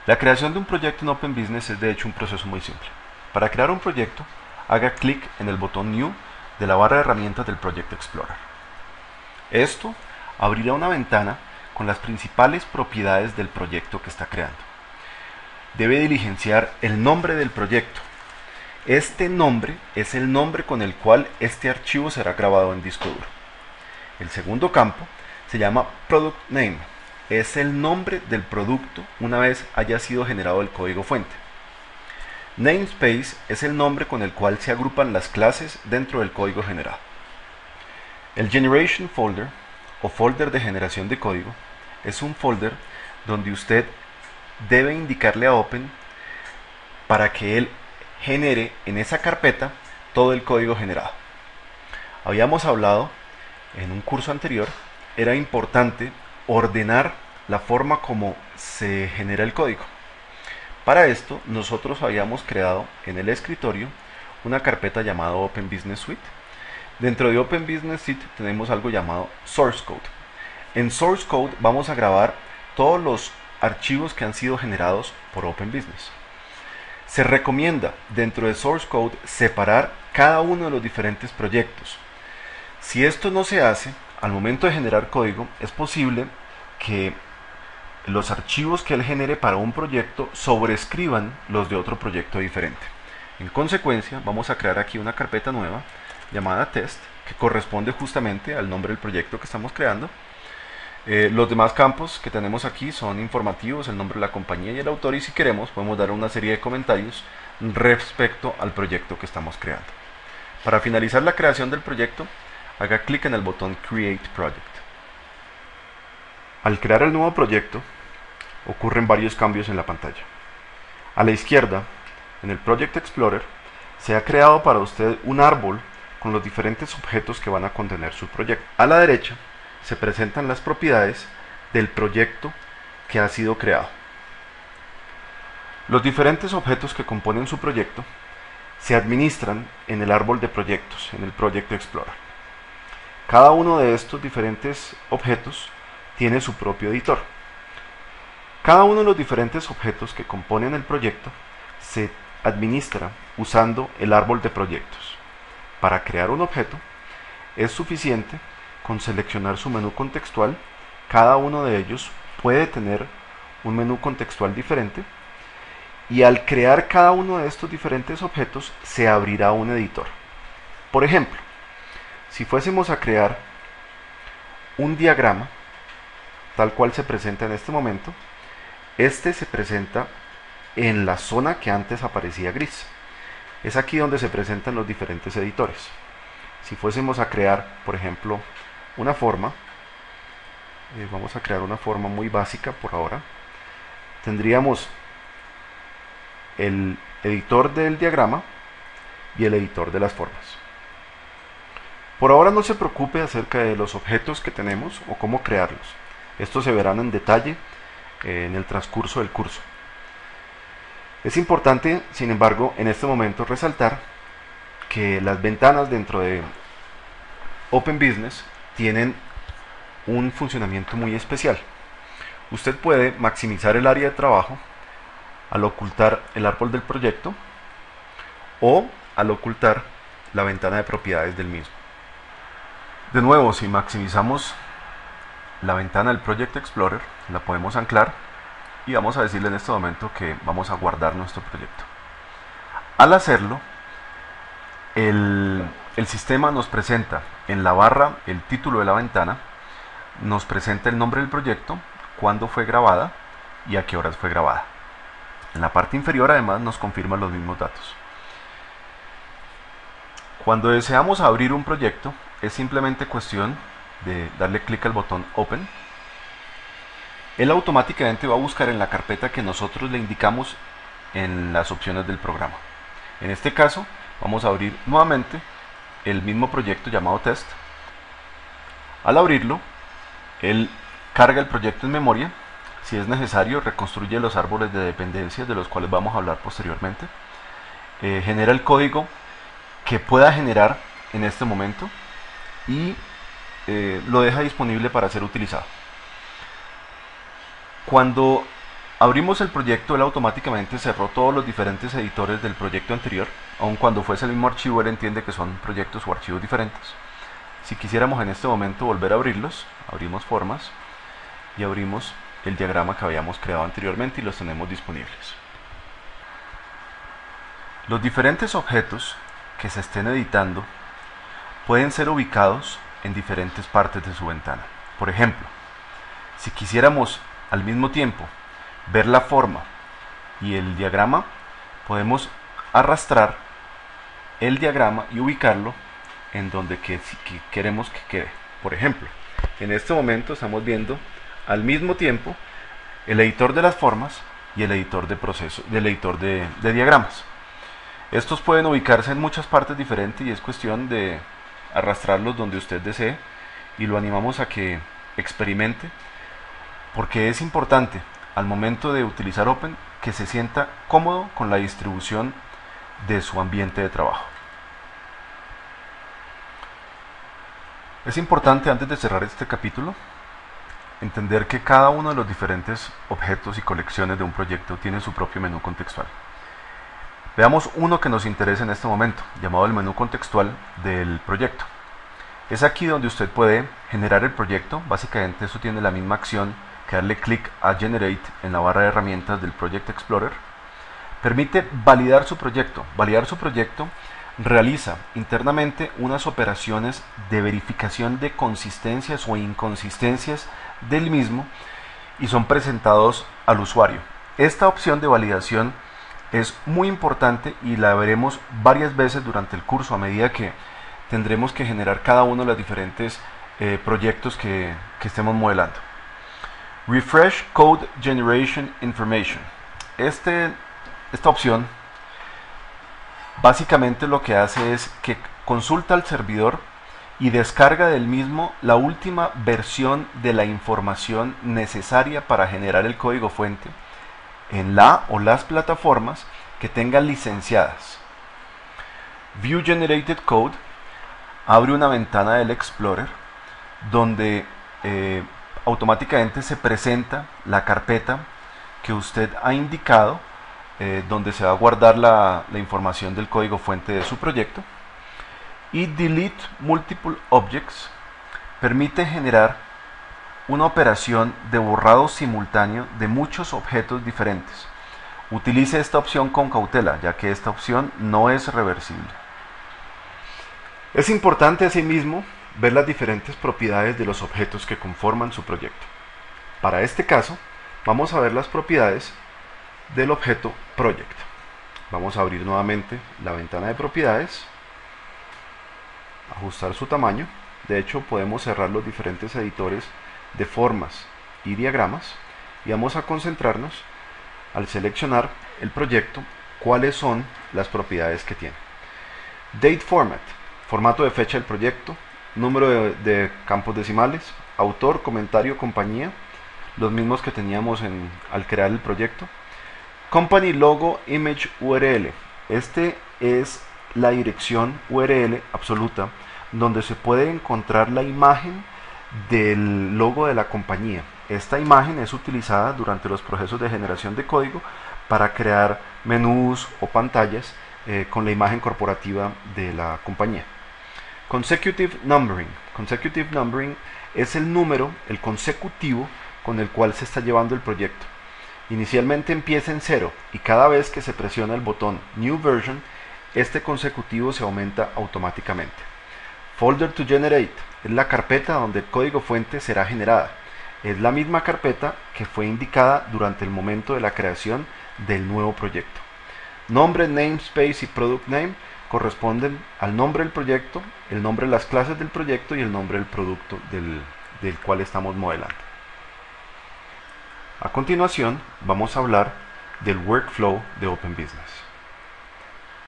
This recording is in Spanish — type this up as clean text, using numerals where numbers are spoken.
La creación de un proyecto en Open Business es de hecho un proceso muy simple. Para crear un proyecto, haga clic en el botón New de la barra de herramientas del Project Explorer. Esto abrirá una ventana con las principales propiedades del proyecto que está creando. Debe diligenciar el nombre del proyecto. Este nombre es el nombre con el cual este archivo será grabado en disco duro. El segundo campo se llama Product Name. Es el nombre del producto una vez haya sido generado el código fuente. Namespace es el nombre con el cual se agrupan las clases dentro del código generado. El Generation Folder o folder de generación de código es un folder donde usted debe indicarle a Open para que él genere en esa carpeta todo el código generado. Habíamos hablado en un curso anterior, era importante ordenar la forma como se genera el código. Para esto nosotros habíamos creado en el escritorio una carpeta llamada Open Business Suite. Dentro de Open Business Suite tenemos algo llamado Source Code. En Source Code vamos a grabar todos los archivos que han sido generados por Open Business. Se recomienda dentro de Source Code separar cada uno de los diferentes proyectos. Si esto no se hace, al momento de generar código, es posible que los archivos que él genere para un proyecto sobrescriban los de otro proyecto diferente. En consecuencia, vamos a crear aquí una carpeta nueva llamada test, que corresponde justamente al nombre del proyecto que estamos creando. Los demás campos que tenemos aquí son informativos, el nombre de la compañía y el autor, y si queremos podemos dar una serie de comentarios respecto al proyecto que estamos creando. Para finalizar la creación del proyecto, haga clic en el botón Create Project. Al crear el nuevo proyecto, ocurren varios cambios en la pantalla. A la izquierda, en el Project Explorer, se ha creado para usted un árbol con los diferentes objetos que van a contener su proyecto. A la derecha, se presentan las propiedades del proyecto que ha sido creado. Los diferentes objetos que componen su proyecto se administran en el árbol de proyectos, en el Project Explorer. Cada uno de estos diferentes objetos tiene su propio editor. Cada uno de los diferentes objetos que componen el proyecto se administra usando el árbol de proyectos. Para crear un objeto es suficiente con seleccionar su menú contextual. Cada uno de ellos puede tener un menú contextual diferente, y al crear cada uno de estos diferentes objetos se abrirá un editor. Por ejemplo, si fuésemos a crear un diagrama tal cual se presenta en este momento, este se presenta en la zona que antes aparecía gris. Es aquí donde se presentan los diferentes editores. Si fuésemos a crear, por ejemplo, una forma, vamos a crear una forma muy básica por ahora, tendríamos el editor del diagrama y el editor de las formas. Por ahora no se preocupe acerca de los objetos que tenemos o cómo crearlos. Estos se verán en detalle en el transcurso del curso. Es importante, sin embargo, en este momento resaltar que las ventanas dentro de Open Business tienen un funcionamiento muy especial. Usted puede maximizar el área de trabajo al ocultar el árbol del proyecto o al ocultar la ventana de propiedades del mismo. De nuevo, si maximizamos la ventana del Project Explorer, la podemos anclar y vamos a decirle en este momento que vamos a guardar nuestro proyecto. Al hacerlo, el sistema nos presenta en la barra el título de la ventana, nos presenta el nombre del proyecto, cuándo fue grabada y a qué horas fue grabada. En la parte inferior además nos confirma los mismos datos. Cuando deseamos abrir un proyecto, es simplemente cuestión de darle clic al botón Open. Él automáticamente va a buscar en la carpeta que nosotros le indicamos en las opciones del programa. En este caso, vamos a abrir nuevamente el mismo proyecto llamado Test. Al abrirlo, él carga el proyecto en memoria. Si es necesario, reconstruye los árboles de dependencias de los cuales vamos a hablar posteriormente. Genera el código que pueda generar en este momento y lo deja disponible para ser utilizado. Cuando abrimos el proyecto, él automáticamente cerró todos los diferentes editores del proyecto anterior. Aun cuando fuese el mismo archivo, él entiende que son proyectos o archivos diferentes. Si quisiéramos en este momento volver a abrirlos, abrimos formas y abrimos el diagrama que habíamos creado anteriormente y los tenemos disponibles. Los diferentes objetos que se estén editando pueden ser ubicados en diferentes partes de su ventana. Por ejemplo, si quisiéramos al mismo tiempo ver la forma y el diagrama, podemos arrastrar el diagrama y ubicarlo en donde queremos que quede. Por ejemplo, en este momento estamos viendo al mismo tiempo el editor de las formas y el editor de procesos, el editor de diagramas. Estos pueden ubicarse en muchas partes diferentes y es cuestión de arrastrarlos donde usted desee, y lo animamos a que experimente, porque es importante al momento de utilizar Open que se sienta cómodo con la distribución de su ambiente de trabajo. Es importante, antes de cerrar este capítulo, entender que cada uno de los diferentes objetos y colecciones de un proyecto tiene su propio menú contextual. Veamos uno que nos interesa en este momento, llamado el menú contextual del proyecto. Es aquí donde usted puede generar el proyecto. Básicamente eso tiene la misma acción que darle clic a Generate en la barra de herramientas del Project Explorer. Permite validar su proyecto. Validar su proyecto realiza internamente unas operaciones de verificación de consistencias o inconsistencias del mismo y son presentados al usuario. Esta opción de validación es muy importante y la veremos varias veces durante el curso a medida que tendremos que generar cada uno de los diferentes proyectos que estemos modelando. Refresh Code Generation Information. Esta opción básicamente lo que hace es que consulta al servidor y descarga del mismo la última versión de la información necesaria para generar el código fuente en la o las plataformas que tengan licenciadas. View Generated Code abre una ventana del Explorer donde automáticamente se presenta la carpeta que usted ha indicado, donde se va a guardar la información del código fuente de su proyecto. Y Delete Multiple Objects permite generar una operación de borrado simultáneo de muchos objetos diferentes. Utilice esta opción con cautela, ya que esta opción no es reversible. Es importante asimismo ver las diferentes propiedades de los objetos que conforman su proyecto. Para este caso, vamos a ver las propiedades del objeto Project. Vamos a abrir nuevamente la ventana de propiedades, ajustar su tamaño. De hecho, podemos cerrar los diferentes editores de formas y diagramas y vamos a concentrarnos al seleccionar el proyecto cuáles son las propiedades que tiene. Date Format, formato de fecha del proyecto, número de campos decimales, autor, comentario, compañía, los mismos que teníamos al crear el proyecto. Company Logo Image URL, este es la dirección URL absoluta donde se puede encontrar la imagen del logo de la compañía. Esta imagen es utilizada durante los procesos de generación de código para crear menús o pantallas con la imagen corporativa de la compañía. Consecutive Numbering. Consecutive Numbering es el número, el consecutivo con el cual se está llevando el proyecto. Inicialmente empieza en 0 y cada vez que se presiona el botón New Version, este consecutivo se aumenta automáticamente. Folder to Generate es la carpeta donde el código fuente será generada. Es la misma carpeta que fue indicada durante el momento de la creación del nuevo proyecto. Nombre, namespace y product name corresponden al nombre del proyecto, el nombre de las clases del proyecto y el nombre del producto del cual estamos modelando. A continuación vamos a hablar del workflow de Open Business.